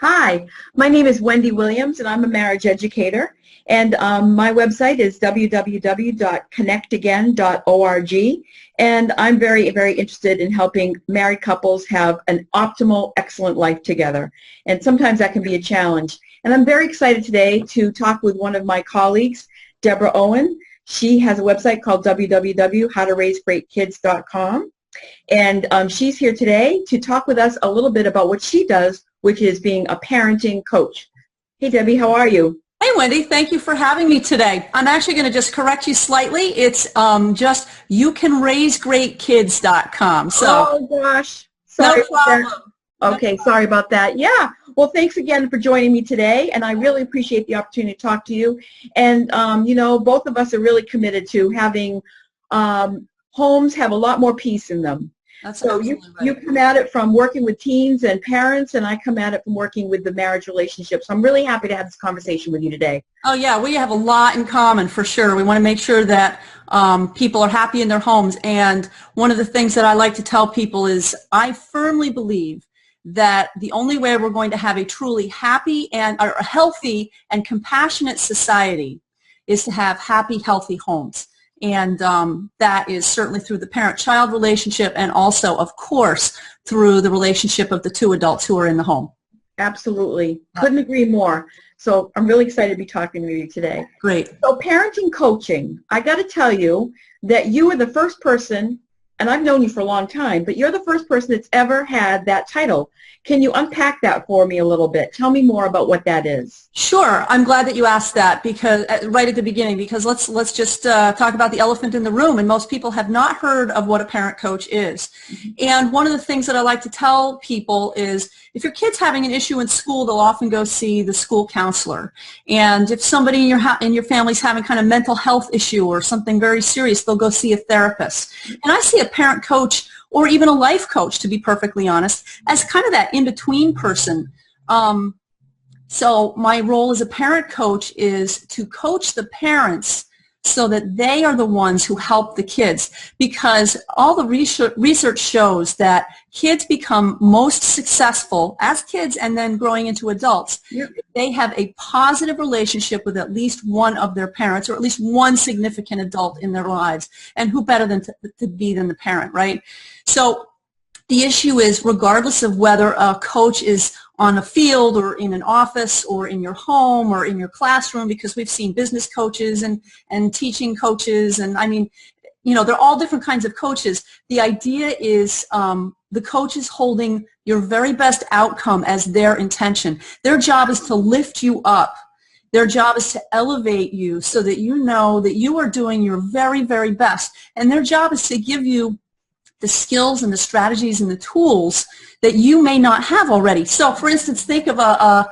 Hi, my name is Wendy Williams, and I'm a marriage educator. And my website is www.connectagain.org. And I'm very, very interested in helping married couples have an optimal, excellent life together. And sometimes that can be a challenge. And I'm very excited today to talk with one of my colleagues, Deborah Owen. She has a website called www.howtoraisegreatkids.com. And she's here today to talk with us a little bit about what she does, which is being a parenting coach. Hey, Debbie, how are you? Hey, Wendy. Thank you for having me today. I'm actually going to just correct you slightly. It's just youcanraisegreatkids.com. Oh, gosh. Sorry no problem. Okay, sorry about that. Yeah. Well, thanks again for joining me today, and I really appreciate the opportunity to talk to you. And, both of us are really committed to having homes have a lot more peace in them. So you come at it from working with teens and parents, and I come at it from working with the marriage relationship. So I'm really happy to have this conversation with you today. Oh, yeah, we have a lot in common for sure. We want to make sure that people are happy in their homes. And one of the things that I like to tell people is I firmly believe that the only way we're going to have a truly happy and a healthy and compassionate society is to have happy, healthy homes. And that is certainly through the parent-child relationship and also, of course, through the relationship of the two adults who are in the home. Absolutely. Couldn't agree more. So I'm really excited to be talking with you today. Great. So parenting coaching, I got to tell you that you were the first person, and I've known you for a long time, but you're the first person that's ever had that title. Can you unpack that for me a little bit? Tell me more about what that is. Sure. I'm glad that you asked that because right at the beginning, because let's just talk about the elephant in the room, and most people have not heard of what a parent coach is. Mm-hmm. And one of the things that I like to tell people is if your kid's having an issue in school, they'll often go see the school counselor. And if somebody in your family's having kind of mental health issue or something very serious, they'll go see a therapist. And I see a parent coach or even a life coach, to be perfectly honest, as kind of that in-between person. So my role as a parent coach is to coach the parents so that they are the ones who help the kids, because all the research shows that kids become most successful as kids and then growing into adults. Yep. They have a positive relationship with at least one of their parents or at least one significant adult in their lives. And who better than to be than the parent, right? So the issue is, regardless of whether a coach is on a field or in an office or in your home or in your classroom, because we've seen business coaches and teaching coaches, and I mean, they're all different kinds of coaches. The idea is the coach is holding your very best outcome as their intention. Their job is to lift you up. Their job is to elevate you so that you know that you are doing your very, very best. And their job is to give you the skills and the strategies and the tools that you may not have already. So, for instance, think of a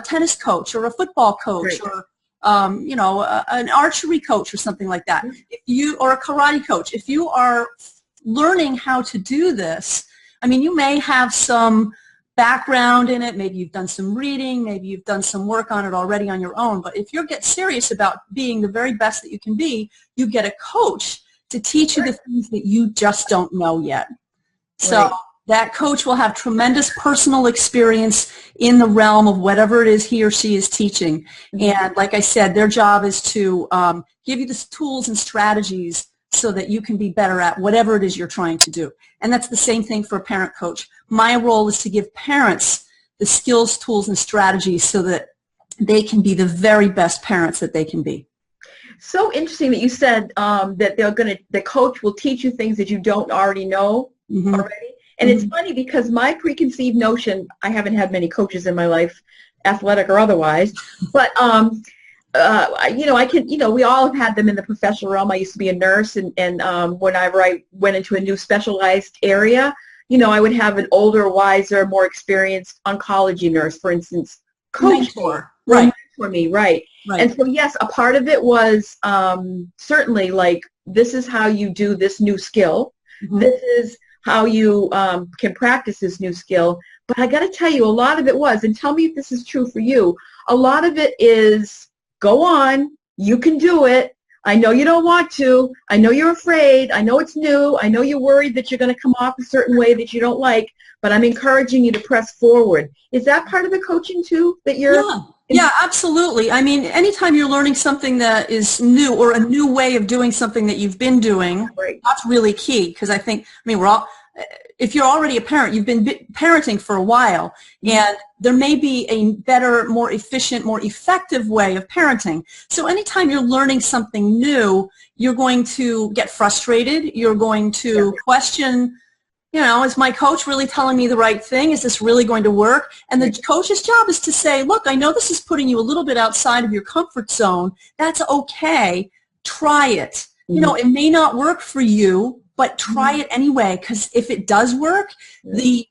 tennis coach or a football coach. Great. Or an archery coach or something like that. Or a karate coach. If you are learning how to do this, I mean, you may have some background in it. Maybe you've done some reading. Maybe you've done some work on it already on your own. But if you get serious about being the very best that you can be, you get a coach to teach you the things that you just don't know yet. So that coach will have tremendous personal experience in the realm of whatever it is he or she is teaching. And like I said, their job is to give you the tools and strategies so that you can be better at whatever it is you're trying to do. And that's the same thing for a parent coach. My role is to give parents the skills, tools, and strategies so that they can be the very best parents that they can be. So interesting that you said that the coach will teach you things that you don't already know already. And it's funny because my preconceived notion, I haven't had many coaches in my life, athletic or otherwise, but we all have had them in the professional realm. I used to be a nurse, and whenever I went into a new specialized area, I would have an older, wiser, more experienced oncology nurse, for instance, coach for me, right. And so, yes, a part of it was certainly like, this is how you do this new skill. This is how you can practice this new skill. But I got to tell you, a lot of it was, and tell me if this is true for you, a lot of it is, go on, you can do it. I know you don't want to. I know you're afraid. I know it's new. I know you're worried that you're going to come off a certain way that you don't like. but I'm encouraging you to press forward. Is that part of the coaching too that you're? Yeah. Yeah, absolutely. I mean, anytime you're learning something that is new or a new way of doing something that you've been doing, Right. that's really key because I mean, if you're already a parent, you've been parenting for a while, and there may be a better, more efficient, more effective way of parenting. So anytime you're learning something new, you're going to get frustrated. You're going to question, is my coach really telling me the right thing? Is this really going to work? And the coach's job is to say, look, I know this is putting you a little bit outside of your comfort zone. That's okay. Try it. It may not work for you, but try it anyway, because if it does work, the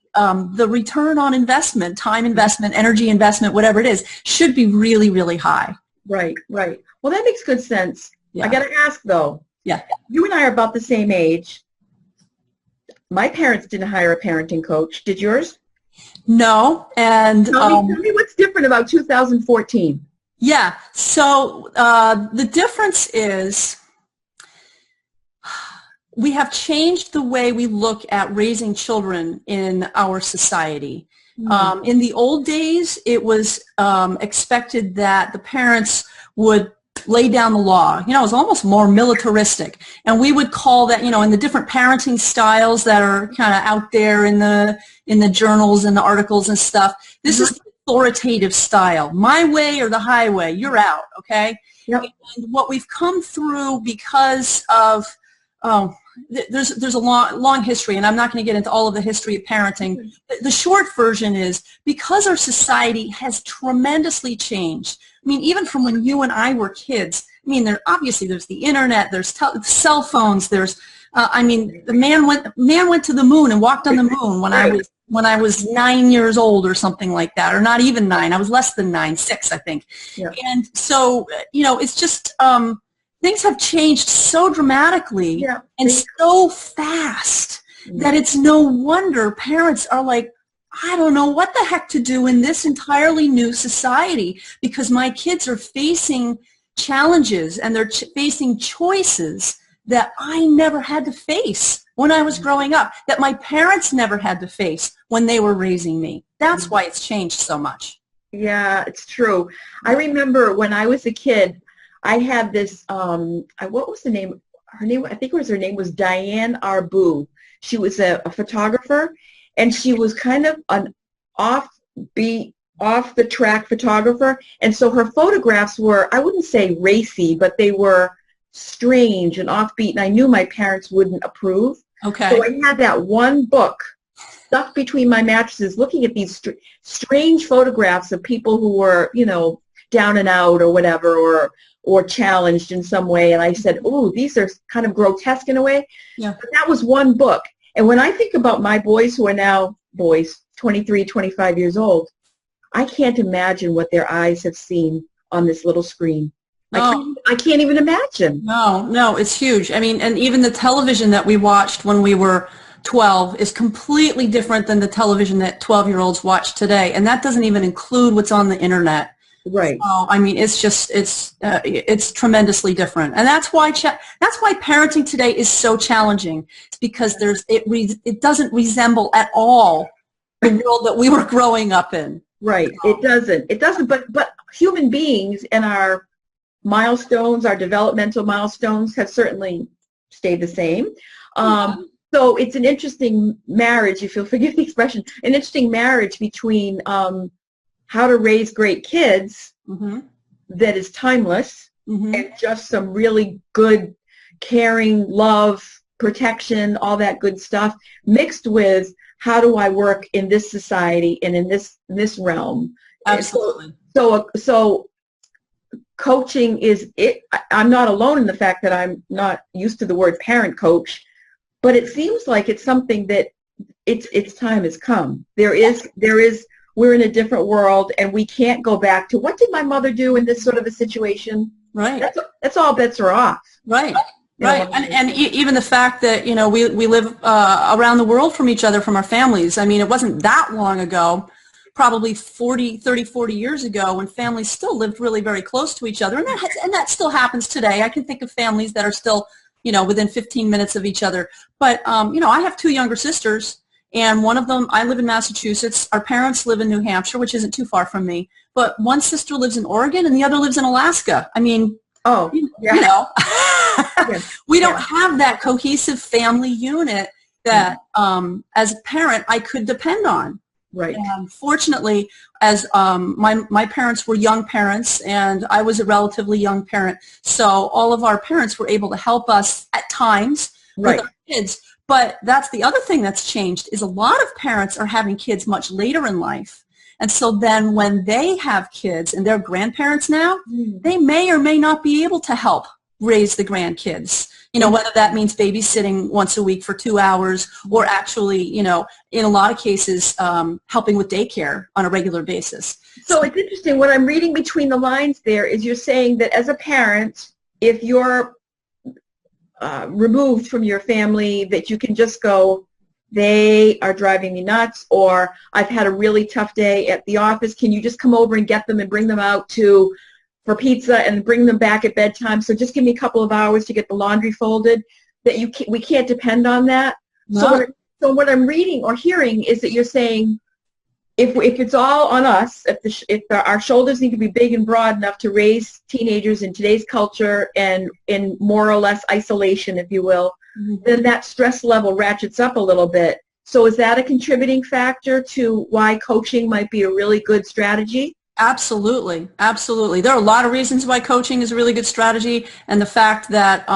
return on investment, time investment, energy investment, whatever it is, should be really, really high. Right, right. Well, that makes good sense. Yeah. I got to ask, though. Yeah. You and I are about the same age. My parents didn't hire a parenting coach. Did yours? No. And tell me what's different about 2014. Yeah. So the difference is we have changed the way we look at raising children in our society. In the old days, it was expected that the parents would lay down the law. It was almost more militaristic. And we would call that, in the different parenting styles that are kind of out there in the journals and the articles and stuff, this is the authoritative style. My way or the highway, you're out, okay? Yep. And what we've come through because of there's a long history, and I'm not going to get into all of the history of parenting. The short version is because our society has tremendously changed. I mean, even from when you and I were kids, I mean, there's the internet, there's cell phones, there's, the man went to the moon and walked on the moon when I was 9 years old or something like that, or not even 9. I was less than 9, 6, I think. Yeah. And so, it's just, things have changed so dramatically and so fast that it's no wonder parents are like, I don't know what the heck to do in this entirely new society, because my kids are facing challenges and they're facing choices that I never had to face when I was growing up, that my parents never had to face when they were raising me. That's why it's changed so much. Yeah, it's true. I remember when I was a kid, I had this, what was the name? Her name, I think her name was Diane Arbu. She was a photographer, and she was kind of an offbeat, off-the-track photographer. And so her photographs were, I wouldn't say racy, but they were strange and offbeat, and I knew my parents wouldn't approve. Okay. So I had that one book stuck between my mattresses looking at these strange photographs of people who were, down and out or whatever, or challenged in some way. And I said, oh, these are kind of grotesque in a way. Yeah. But that was one book. And when I think about my boys who are now 23, 25 years old, I can't imagine what their eyes have seen on this little screen. No. I can't even imagine. No, it's huge. I mean, and even the television that we watched when we were 12 is completely different than the television that 12-year-olds watch today. And that doesn't even include what's on the internet. Right. So, I mean, it's tremendously different, and that's why parenting today is so challenging. It's because it doesn't resemble at all the world that we were growing up in. Right. It doesn't. But human beings and our milestones, our developmental milestones, have certainly stayed the same. So it's an interesting marriage, if you'll forgive the expression, an interesting marriage between how to raise great kids that is timeless and just some really good, caring, love, protection, all that good stuff, mixed with how do I work in this society and in this realm. Absolutely. So coaching is it. I'm not alone in the fact that I'm not used to the word parent coach, but it seems like it's something that its time has come. There is. We're in a different world, and we can't go back to what did my mother do in this sort of a situation. Right. That's all bets are off. Right. Right. And even the fact that, we live around the world from each other, from our families. I mean, it wasn't that long ago, probably 30, 40 years ago, when families still lived really very close to each other. And that still happens today. I can think of families that are still, within 15 minutes of each other. But, I have 2 younger sisters. And one of them, I live in Massachusetts. Our parents live in New Hampshire, which isn't too far from me. But one sister lives in Oregon and the other lives in Alaska. I mean, Oh, yeah. you know, Yeah. we don't have that cohesive family unit that, as a parent, I could depend on. Right. And fortunately, as my parents were young parents, and I was a relatively young parent, so all of our parents were able to help us at times Right. with our kids. But that's the other thing that's changed is a lot of parents are having kids much later in life. And so then when they have kids and they're grandparents now, they may or may not be able to help raise the grandkids. You know, whether that means babysitting once a week for 2 hours or actually, you know, in a lot of cases, helping with daycare on a regular basis. So it's interesting. What I'm reading between the lines there is you're saying that as a parent, if you're removed from your family, that you can just go, they are driving me nuts, or I've had a really tough day at the office. Can you just come over and get them and bring them out for pizza and bring them back at bedtime? So just give me a couple of hours to get the laundry folded. That we can't depend on that. No. So what I'm reading or hearing is that you're saying if it's all on us, if our shoulders need to be big and broad enough to raise teenagers in today's culture and in more or less isolation, if you will, then that stress level ratchets up a little bit. So is that a contributing factor to why coaching might be a really good strategy? Absolutely. Absolutely. There are a lot of reasons why coaching is a really good strategy, and the fact that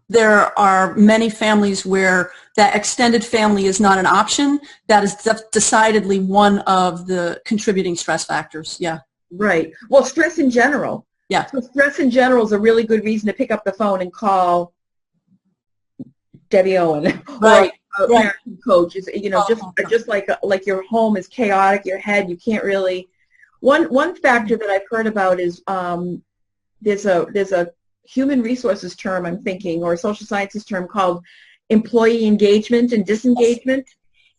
there are many families where that extended family is not an option, that is decidedly one of the contributing stress factors. Yeah. Right. Well, stress in general. Yeah. So stress in general is a really good reason to pick up the phone and call Debbie Owen, Right. or a parenting coach. Is, you know, just like your home is chaotic, your head, you can't really. One factor that I've heard about is there's a human resources term I'm thinking, or a social sciences term called employee engagement and disengagement.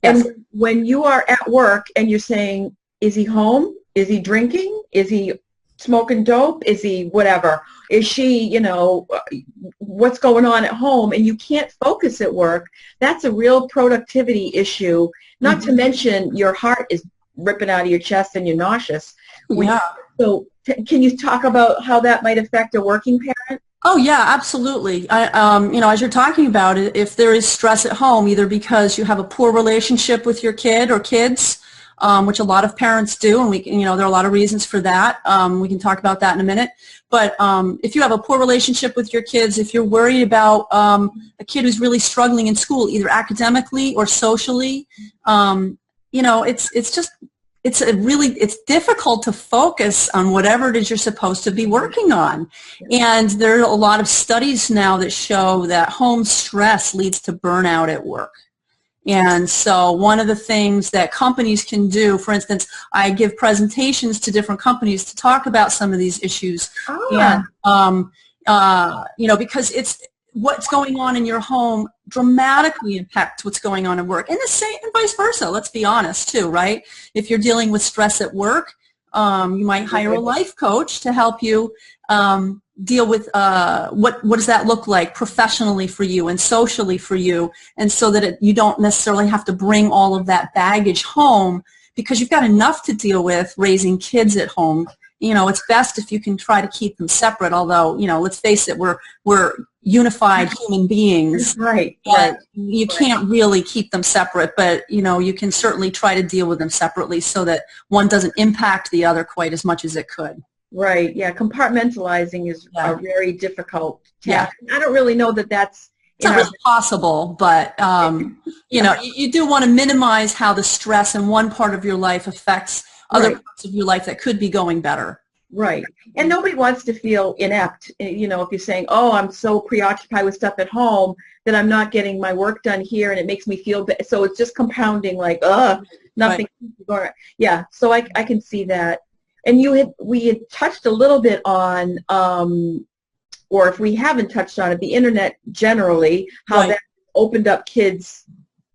Yes. And when you are at work and you're saying, is he home? Is he drinking? Is he smoking dope? Is he whatever? Is she, you know, what's going on at home? And you can't focus at work. That's a real productivity issue, not to mention your heart is ripping out of your chest and you're nauseous. So can you talk about how that might affect a working parent? Oh yeah, absolutely. You know, as you're talking about it, if there is stress at home, either because you have a poor relationship with your kid or kids, which a lot of parents do, and you know, there are a lot of reasons for that. We can talk about that in a minute. But if you have a poor relationship with your kids, if you're worried about a kid who's really struggling in school, either academically or socially, you know, it's difficult to focus on whatever it is you're supposed to be working on. And there are a lot of studies now that show that home stress leads to burnout at work. And so one of the things that companies can do, for instance, I give presentations to different companies to talk about some of these issues. And, you know, because what's going on in your home dramatically impacts what's going on at work, and the same, and vice versa. Let's be honest too, right? If you're dealing with stress at work, you might hire a life coach to help you deal with what does that look like professionally for you and socially for you, and so that you don't necessarily have to bring all of that baggage home, because you've got enough to deal with raising kids at home. You know, it's best if you can try to keep them separate, although, you know, let's face it, we're unified human beings. Right. You can't really keep them separate, but, you know, you can certainly try to deal with them separately so that one doesn't impact the other quite as much as it could. Right. Yeah. Compartmentalizing is a very difficult task. I don't really know that that's not really possible, but, you know, you do want to minimize how the stress in one part of your life affects other parts of your life that could be going better. Right. And nobody wants to feel inept. You know, if you're saying, oh, I'm so preoccupied with stuff at home that I'm not getting my work done here and it makes me feel bad. So it's just compounding, like, nothing. Right. Yeah. So I can see that. And we had touched a little bit on, or if we haven't touched on it, the internet generally, how that opened up kids,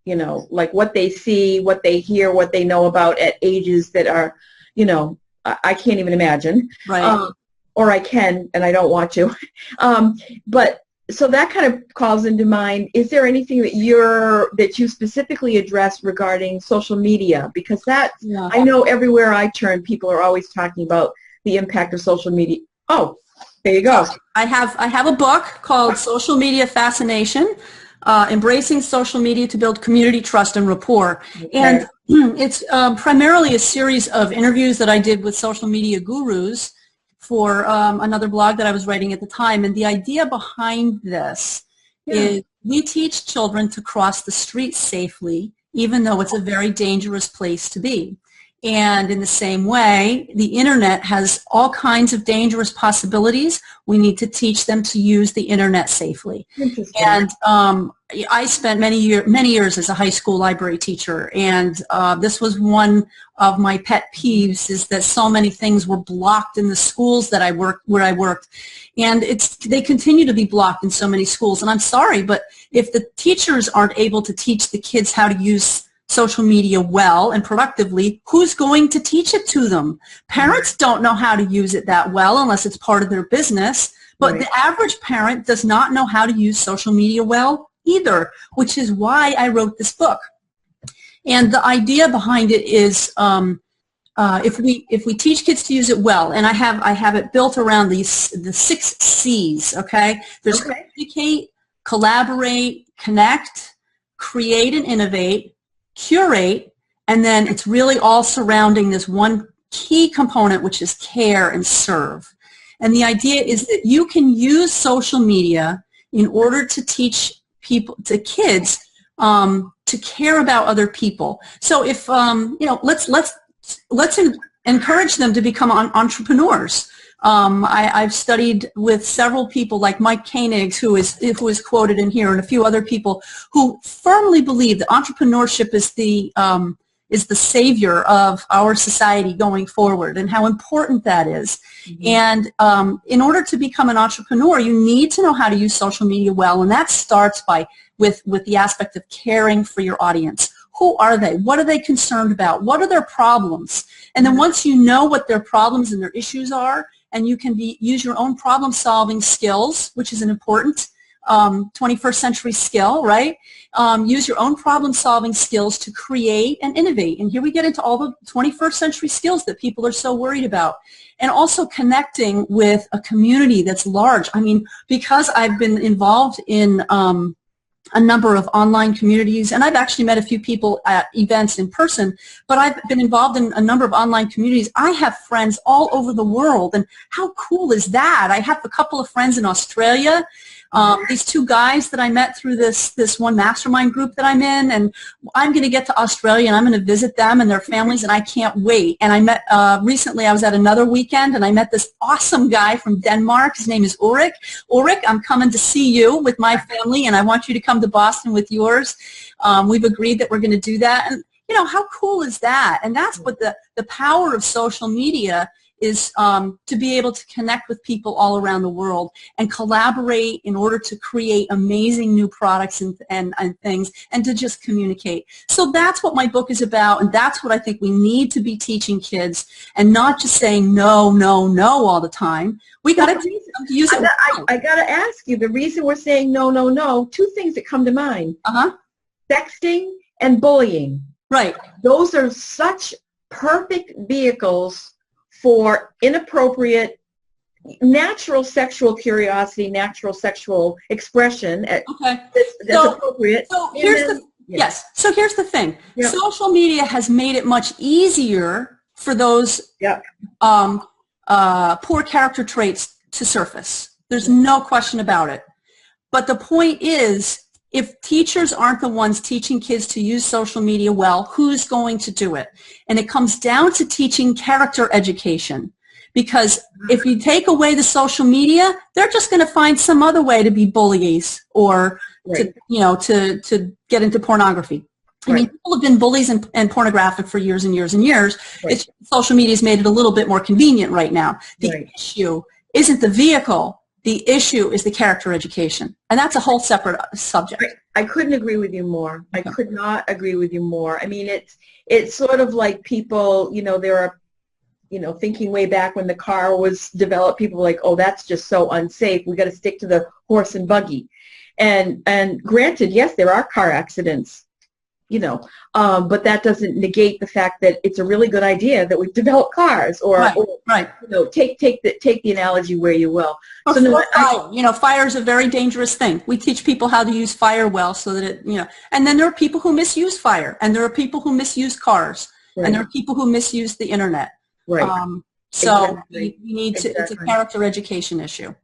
you know, like what they see, what they hear, what they know about at ages that are, you know, I can't even imagine. Right. Or I can, and I don't want to. But so that kind of calls into mind, is there anything that you specifically address regarding social media? Because Yeah. I know everywhere I turn, people are always talking about the impact of social media. Oh, there you go. I have a book called Social Media Fascination, Embracing Social Media to Build Community, Trust, and Rapport. Okay. And it's primarily a series of interviews that I did with social media gurus for another blog that I was writing at the time. And the idea behind this is we teach children to cross the street safely, even though it's a very dangerous place to be. And in the same way, the internet has all kinds of dangerous possibilities. We need to teach them to use the internet safely. And I spent many years as a high school library teacher, and this was one of my pet peeves, is that so many things were blocked in the schools that where I worked. And they continue to be blocked in so many schools. And I'm sorry, but if the teachers aren't able to teach the kids how to use social media well and productively, who's going to teach it to them? Parents don't know how to use it that well unless it's part of their business, but the average parent does not know how to use social media well either, which is why I wrote this book. And the idea behind it is if we teach kids to use it well, and I have it built around the 6 C's, okay? There's communicate, collaborate, connect, create and innovate, curate, and then it's really all surrounding this one key component, which is care and serve. And the idea is that you can use social media in order to teach kids to care about other people. So if let's encourage them to become entrepreneurs. I've studied with several people like Mike Koenig, who is quoted in here, and a few other people who firmly believe that entrepreneurship is the savior of our society going forward, and how important that is. Mm-hmm. And in order to become an entrepreneur, you need to know how to use social media well, and that starts with the aspect of caring for your audience. Who are they? What are they concerned about? What are their problems? And then once you know what their problems and their issues are, and you can use your own problem-solving skills, which is an important 21st century skill, right? Use your own problem-solving skills to create and innovate. And here we get into all the 21st century skills that people are so worried about. And also connecting with a community that's large. I mean, because I've been involved in a number of online communities, and I've actually met a few people at events in person, but I've been involved in a number of online communities. I have friends all over the world, and how cool is that? I have a couple of friends in Australia. These 2 guys that I met through this one mastermind group that I'm in, and I'm going to get to Australia and I'm going to visit them and their families, and I can't wait. And I met recently, I was at another weekend, and I met this awesome guy from Denmark. His name is Ulrik. Ulrik, I'm coming to see you with my family, and I want you to come to Boston with yours. We've agreed that we're going to do that. And you know, how cool is that? And that's what the power of social media is, to be able to connect with people all around the world and collaborate in order to create amazing new products and things, and to just communicate. So that's what my book is about, and that's what I think we need to be teaching kids, and not just saying no, no, no all the time. We got to teach them to use it. I got to ask you, the reason we're saying no, no, no, 2 things that come to mind. Sexting and bullying. Right. Those are such perfect vehicles for inappropriate, natural sexual curiosity, natural sexual expression. That's appropriate. So So here's the thing. Yep. Social media has made it much easier for those poor character traits to surface. There's no question about it. But the point is, if teachers aren't the ones teaching kids to use social media well, who's going to do it? And it comes down to teaching character education. Because if you take away the social media, they're just going to find some other way to be bullies or to get into pornography. I mean, people have been bullies and pornographic for years and years and years. Social media has made it a little bit more convenient right now. The issue isn't the vehicle. The issue is the character education, and that's a whole separate subject. I couldn't agree with you more. I could not agree with you more. I mean, it's sort of like people, there are thinking way back when the car was developed, people were like, oh, that's just so unsafe. We got to stick to the horse and buggy. And granted, yes, there are car accidents, but that doesn't negate the fact that it's a really good idea that we've developed cars. Right. Take the analogy where you will. Or fire. Fire is a very dangerous thing. We teach people how to use fire well, so that and then there are people who misuse fire, and there are people who misuse cars, right. And there are people who misuse the internet. Right. So we need to. It's a character education issue.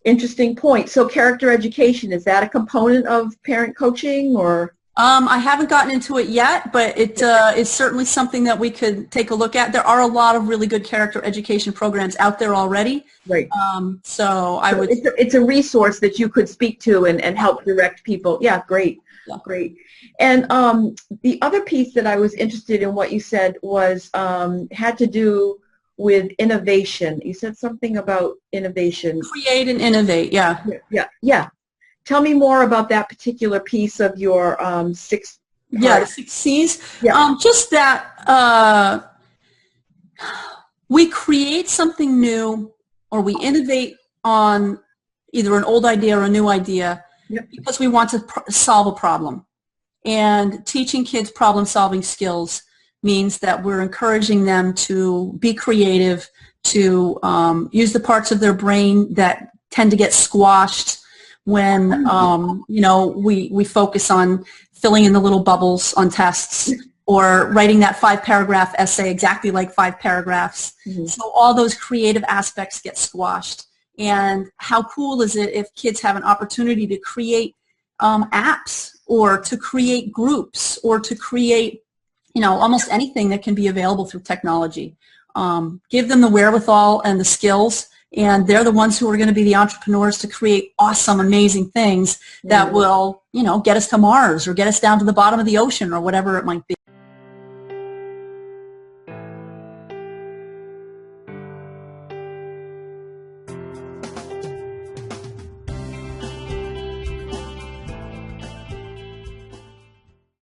Interesting point. So character education, is that a component of parent coaching, or? I haven't gotten into it yet, but it is certainly something that we could take a look at. There are a lot of really good character education programs out there already. Right. So I would. It's a resource that you could speak to and help direct people. Yeah, great. Yeah. Great. And the other piece that I was interested in what you said was had to do with innovation. You said something about innovation. Create and innovate, yeah. Yeah. Tell me more about that particular piece of your 6 parts. Yeah, the 6 C's. Yeah. Just that we create something new, or we innovate on either an old idea or a new idea, yep, because we want to solve a problem. And teaching kids problem-solving skills means that we're encouraging them to be creative, to use the parts of their brain that tend to get squashed when we focus on filling in the little bubbles on tests, or writing that 5-paragraph essay exactly like 5 paragraphs. Mm-hmm. So all those creative aspects get squashed. And how cool is it if kids have an opportunity to create apps, or to create groups, or to create almost anything that can be available through technology. Give them the wherewithal and the skills, and they're the ones who are going to be the entrepreneurs to create awesome, amazing things that will, get us to Mars, or get us down to the bottom of the ocean, or whatever it might be.